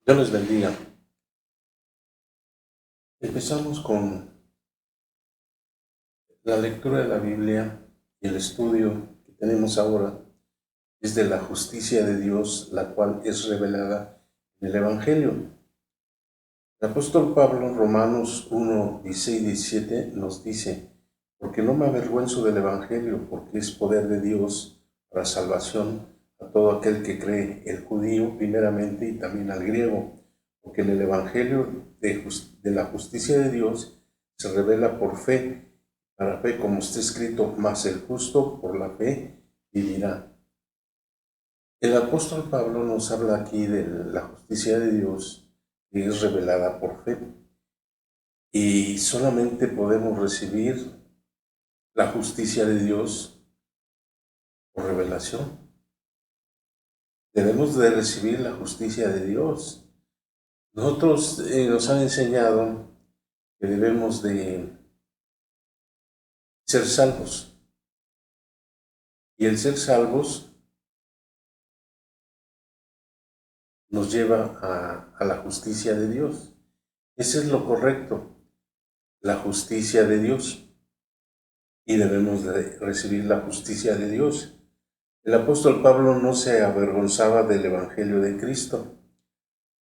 Dios les bendiga. Empezamos con la lectura de la Biblia y el estudio que tenemos ahora es de la justicia de Dios, la cual es revelada en el Evangelio. El apóstol Pablo en Romanos 1, 16 y 17 nos dice: porque no me avergüenzo del Evangelio, porque es poder de Dios para salvación a todo aquel que cree, el judío primeramente y también al griego. Porque en el Evangelio de la justicia de Dios se revela por fe, para fe, como está escrito: mas el justo por la fe vivirá. El apóstol Pablo nos habla aquí de la justicia de Dios que es revelada por fe. Y solamente podemos recibir la justicia de Dios por revelación. Debemos de recibir la justicia de Dios. Nosotros nos han enseñado que debemos de ser salvos. Y el ser salvos nos lleva a la justicia de Dios. Eso es lo correcto, la justicia de Dios. Y debemos de recibir la justicia de Dios. El apóstol Pablo no se avergonzaba del Evangelio de Cristo.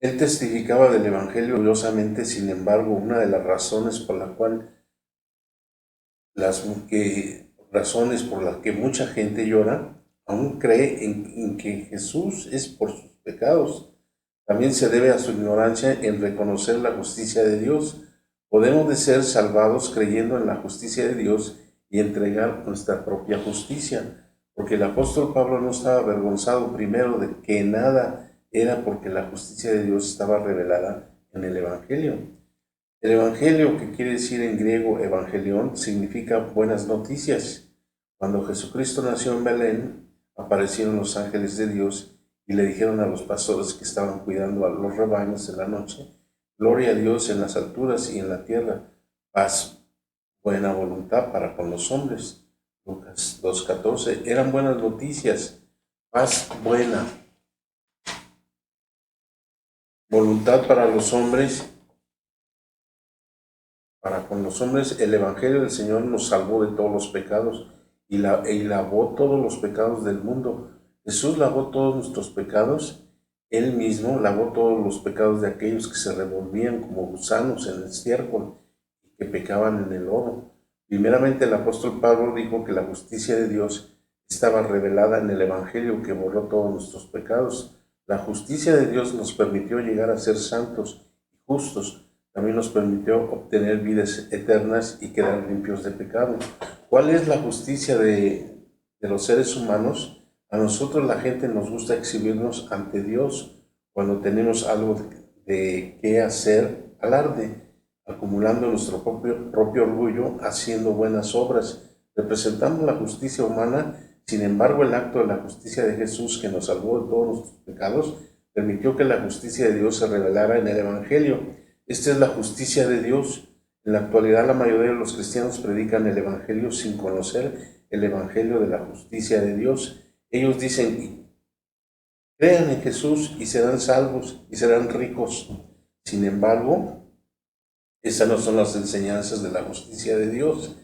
Él testificaba del Evangelio orgullosamente. Sin embargo, una de las razones por la que mucha gente llora, aún cree en que Jesús es por sus pecados. También se debe a su ignorancia en reconocer la justicia de Dios. Podemos de ser salvados creyendo en la justicia de Dios y entregar nuestra propia justicia, porque el apóstol Pablo no estaba avergonzado primero de que nada era, porque la justicia de Dios estaba revelada en el Evangelio. El Evangelio, que quiere decir en griego evangelión, significa buenas noticias. Cuando Jesucristo nació en Belén, aparecieron los ángeles de Dios y le dijeron a los pastores que estaban cuidando a los rebaños en la noche: gloria a Dios en las alturas y en la tierra, paz, buena voluntad para con los hombres. Lucas 2:14. Eran buenas noticias, paz buena, voluntad para los hombres. Para con los hombres. El Evangelio del Señor nos salvó de todos los pecados y lavó todos los pecados del mundo. Jesús lavó todos nuestros pecados. Él mismo lavó todos los pecados de aquellos que se revolvían como gusanos en el estiércol y que pecaban en el lodo. Primeramente, el apóstol Pablo dijo que la justicia de Dios estaba revelada en el Evangelio, que borró todos nuestros pecados. La justicia de Dios nos permitió llegar a ser santos y justos. También nos permitió obtener vidas eternas y quedar limpios de pecado. ¿Cuál es la justicia de los seres humanos? A nosotros, la gente, nos gusta exhibirnos ante Dios cuando tenemos algo de qué hacer alarde, acumulando nuestro propio orgullo, haciendo buenas obras. Representamos la justicia humana. Sin embargo, el acto de la justicia de Jesús, que nos salvó de todos nuestros pecados, permitió que la justicia de Dios se revelara en el Evangelio. Esta es la justicia de Dios. En la actualidad, la mayoría de los cristianos predican el Evangelio sin conocer el Evangelio de la justicia de Dios. Ellos dicen: crean en Jesús y serán salvos y serán ricos. Sin embargo, esas no son las enseñanzas de la justicia de Dios.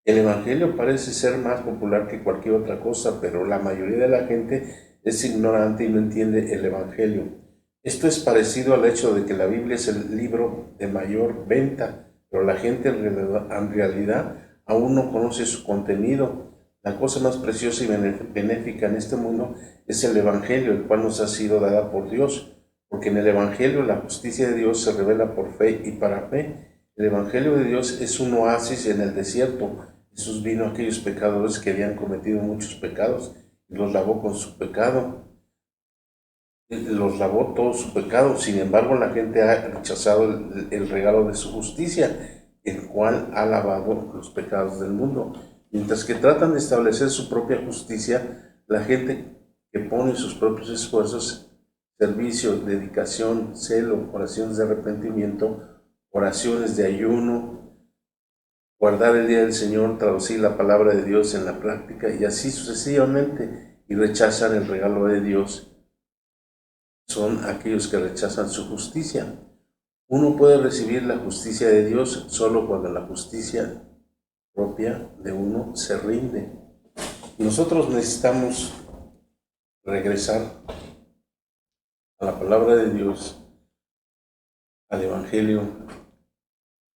El Evangelio parece ser más popular que cualquier otra cosa, pero la mayoría de la gente es ignorante y no entiende el Evangelio. Esto es parecido al hecho de que la Biblia es el libro de mayor venta, pero la gente en realidad aún no conoce su contenido. La cosa más preciosa y benéfica en este mundo es el Evangelio, el cual nos ha sido dada por Dios, porque en el Evangelio la justicia de Dios se revela por fe y para fe. El Evangelio de Dios es un oasis en el desierto. Jesús vino a aquellos pecadores que habían cometido muchos pecados y los lavó con su pecado. Los lavó todo su pecado. Sin embargo, la gente ha rechazado el regalo de su justicia, el cual ha lavado los pecados del mundo. Mientras que tratan de establecer su propia justicia, la gente que pone sus propios esfuerzos, servicio, dedicación, celo, oraciones de arrepentimiento, oraciones de ayuno, guardar el día del Señor, traducir la palabra de Dios en la práctica y así sucesivamente, y rechazan el regalo de Dios, son aquellos que rechazan su justicia. Uno puede recibir la justicia de Dios solo cuando la justicia propia de uno se rinde. Nosotros necesitamos regresar a la palabra de Dios, al Evangelio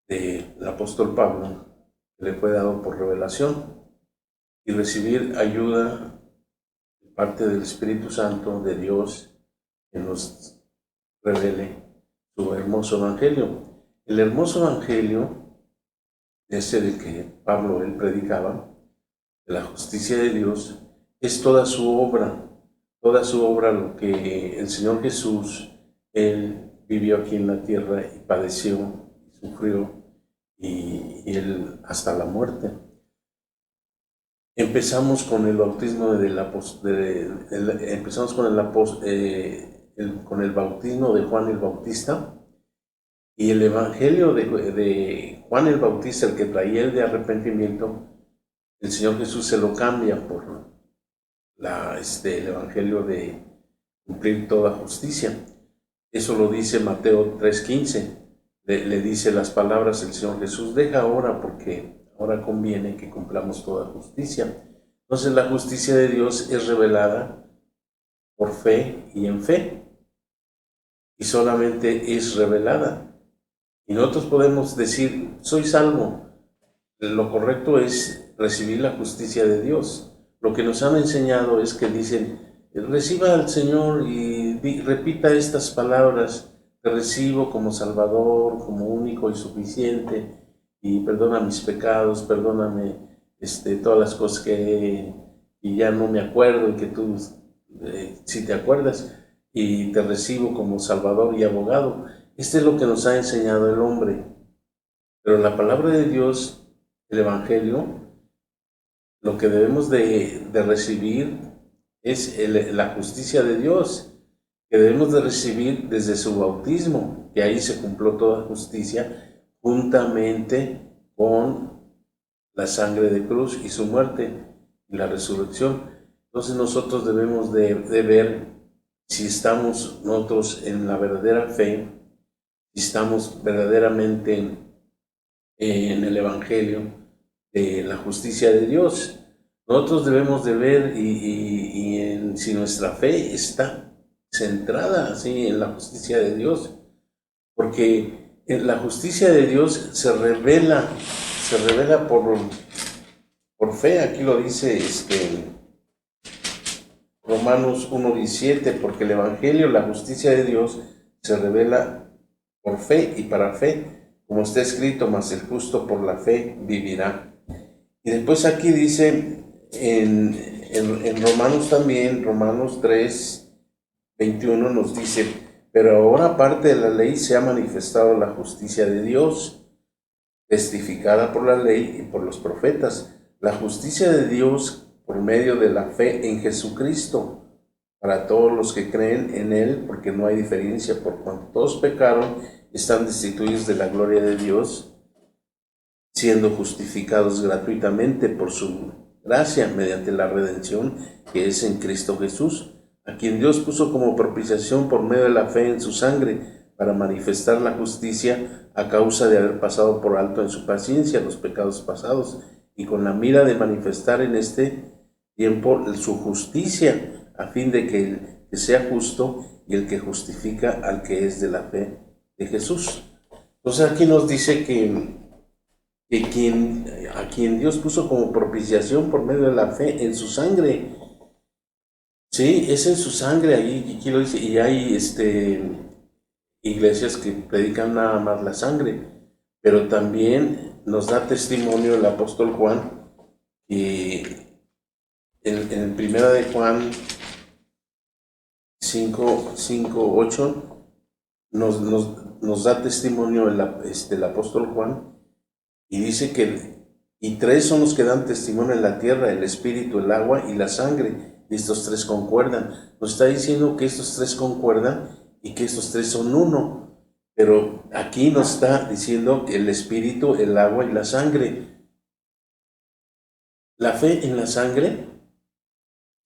del apóstol Pablo, que le fue dado por revelación, y recibir ayuda de parte del Espíritu Santo de Dios que nos revele su hermoso Evangelio. El hermoso Evangelio, ese del que Pablo él predicaba, de la justicia de Dios, es toda su obra, lo que el Señor Jesús, él vivió aquí en la tierra y padeció, y sufrió, y él hasta la muerte. Empezamos con el bautismo con el bautismo de Juan el Bautista, y el evangelio de Juan el Bautista, el que traía el de arrepentimiento, el Señor Jesús se lo cambia por el evangelio de cumplir toda justicia. Eso lo dice Mateo 3:15. Le dice las palabras el Señor Jesús: deja ahora, porque ahora conviene que cumplamos toda justicia. Entonces la justicia de Dios es revelada por fe y en fe, y solamente es revelada. Y nosotros podemos decir: soy salvo. Lo correcto es recibir la justicia de Dios. Lo que nos han enseñado es que dicen: reciba al Señor y repita estas palabras: te recibo como Salvador, como único y suficiente, y perdona mis pecados, perdóname todas las cosas y ya no me acuerdo, y que tú si te acuerdas, y te recibo como Salvador y abogado. Este es lo que nos ha enseñado el hombre. Pero la palabra de Dios, el Evangelio, lo que debemos de recibir es la justicia de Dios, que debemos de recibir desde su bautismo, que ahí se cumplió toda justicia, juntamente con la sangre de cruz y su muerte y la resurrección. Entonces nosotros debemos de ver si estamos nosotros en la verdadera fe, si estamos verdaderamente en el Evangelio de la justicia de Dios. Nosotros debemos de ver si nuestra fe está centrada así en la justicia de Dios, porque en la justicia de Dios se revela por fe. Aquí lo dice Romanos 1:17, porque el Evangelio, la justicia de Dios, se revela por fe y para fe, como está escrito: mas el justo por la fe vivirá. Y después aquí dice en Romanos también, Romanos 3:21 nos dice: pero ahora, aparte de la ley, se ha manifestado la justicia de Dios, testificada por la ley y por los profetas, la justicia de Dios por medio de la fe en Jesucristo, para todos los que creen en Él, porque no hay diferencia, por cuanto todos pecaron, están destituidos de la gloria de Dios, siendo justificados gratuitamente por su gracia mediante la redención que es en Cristo Jesús, a quien Dios puso como propiciación por medio de la fe en su sangre, para manifestar la justicia a causa de haber pasado por alto en su paciencia los pecados pasados, y con la mira de manifestar en este tiempo su justicia, a fin de que el que sea justo y el que justifica al que es de la fe de Jesús. Entonces aquí nos dice que a quien Dios puso como propiciación por medio de la fe en su sangre. Sí, es en su sangre, ahí aquí lo dice, y hay iglesias que predican nada más la sangre, pero también nos da testimonio el apóstol Juan, que en primera de Juan 5:8 nos da testimonio el apóstol Juan, y dice y tres son los que dan testimonio en la tierra: el espíritu, el agua y la sangre, y estos tres concuerdan. Nos está diciendo que estos tres concuerdan y que estos tres son uno, pero aquí nos está diciendo que el espíritu, el agua y la sangre. La fe en la sangre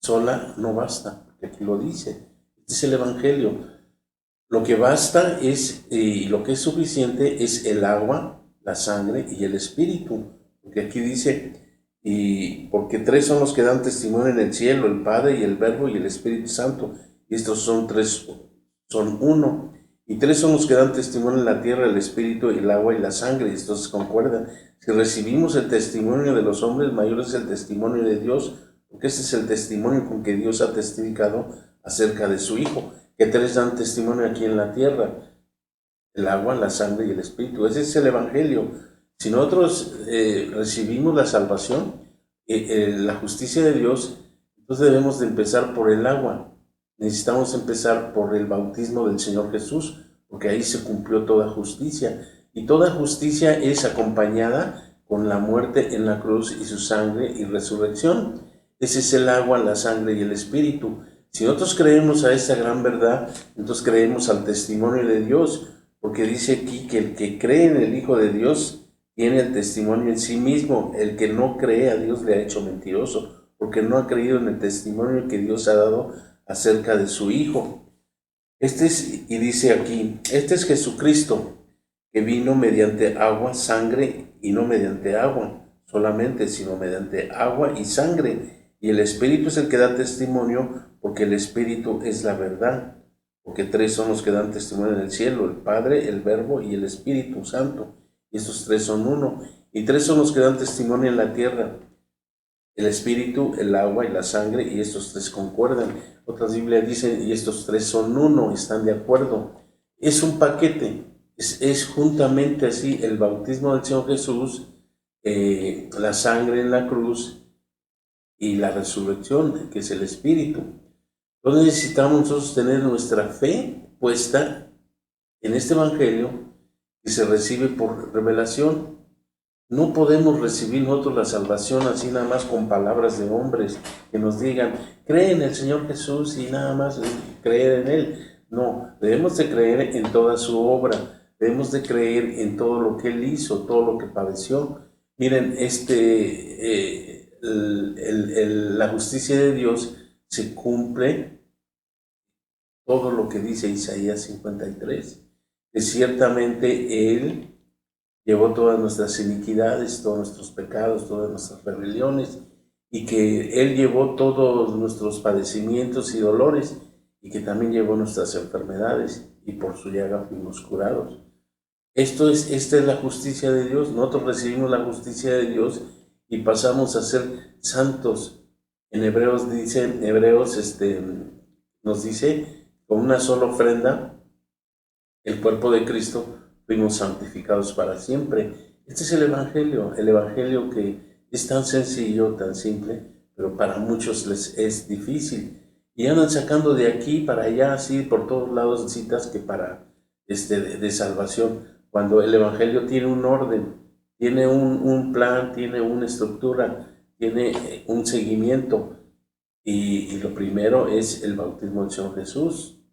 sola no basta, porque aquí lo dice. Este es el Evangelio. Lo que basta es, y lo que es suficiente es el agua, la sangre y el Espíritu. Porque aquí dice, y porque tres son los que dan testimonio en el cielo, el Padre y el Verbo y el Espíritu Santo. Y estos son tres, son uno. Y tres son los que dan testimonio en la tierra, el Espíritu, el agua y la sangre. Y estos concuerdan. Si recibimos el testimonio de los hombres, mayor es el testimonio de Dios, porque este es el testimonio con que Dios ha testificado acerca de su Hijo. Que tres dan testimonio aquí en la tierra: el agua, la sangre y el Espíritu. Ese es el Evangelio. Si nosotros recibimos la salvación, la justicia de Dios, entonces debemos de empezar por el agua. Necesitamos empezar por el bautismo del Señor Jesús, porque ahí se cumplió toda justicia. Y toda justicia es acompañada con la muerte en la cruz y su sangre y resurrección. Ese es el agua, la sangre y el Espíritu. Si nosotros creemos a esa gran verdad, entonces creemos al testimonio de Dios, porque dice aquí que el que cree en el Hijo de Dios tiene el testimonio en sí mismo. El que no cree a Dios le ha hecho mentiroso, porque no ha creído en el testimonio que Dios ha dado acerca de su Hijo. Y dice aquí, este es Jesucristo, que vino mediante agua, sangre, y no mediante agua solamente, sino mediante agua y sangre. Y el Espíritu es el que da testimonio, porque el Espíritu es la verdad. Porque tres son los que dan testimonio en el cielo: el Padre, el Verbo y el Espíritu Santo. Y estos tres son uno. Y tres son los que dan testimonio en la tierra: el Espíritu, el agua y la sangre. Y estos tres concuerdan. Otras Biblias dicen, y estos tres son uno, están de acuerdo. Es un paquete. Es juntamente así el bautismo del Señor Jesús, la sangre en la cruz y la resurrección, que es el Espíritu. Entonces necesitamos nosotros tener nuestra fe puesta en este Evangelio, que se recibe por revelación. No podemos recibir nosotros la salvación así nada más con palabras de hombres que nos digan, cree en el Señor Jesús y nada más creer en Él. No, debemos de creer en toda su obra, debemos de creer en todo lo que Él hizo, todo lo que padeció. Miren, la justicia de Dios se cumple todo lo que dice Isaías 53, que ciertamente Él llevó todas nuestras iniquidades, todos nuestros pecados, todas nuestras rebeliones, y que Él llevó todos nuestros padecimientos y dolores, y que también llevó nuestras enfermedades, y por su llaga fuimos curados. Esta es la justicia de Dios. Nosotros recibimos la justicia de Dios y pasamos a ser santos. En Hebreos nos dice, con una sola ofrenda, el cuerpo de Cristo, fuimos santificados para siempre. Este es el Evangelio que es tan sencillo, tan simple, pero para muchos les es difícil. Y andan sacando de aquí para allá, así por todos lados, citas que para de salvación, cuando el Evangelio tiene un orden, tiene un plan, tiene una estructura, tiene un seguimiento. Y lo primero es el bautismo del Señor Jesús.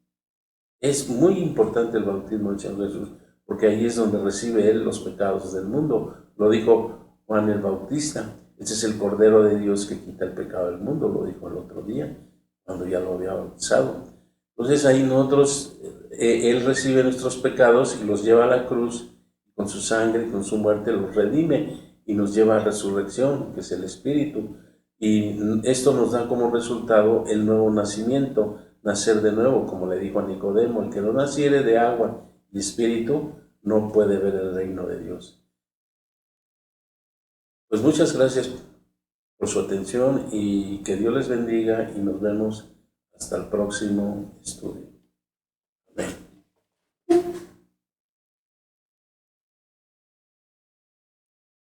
Es muy importante el bautismo del Señor Jesús, porque ahí es donde recibe Él los pecados del mundo. Lo dijo Juan el Bautista. Ese es el Cordero de Dios que quita el pecado del mundo, lo dijo el otro día, cuando ya lo había bautizado. Entonces ahí nosotros, Él recibe nuestros pecados y los lleva a la cruz, con su sangre, con su muerte los redime y nos lleva a resurrección, que es el Espíritu. Y esto nos da como resultado el nuevo nacimiento, nacer de nuevo, como le dijo a Nicodemo: el que no naciere de agua y espíritu no puede ver el reino de Dios. Pues muchas gracias por su atención y que Dios les bendiga, y nos vemos hasta el próximo estudio.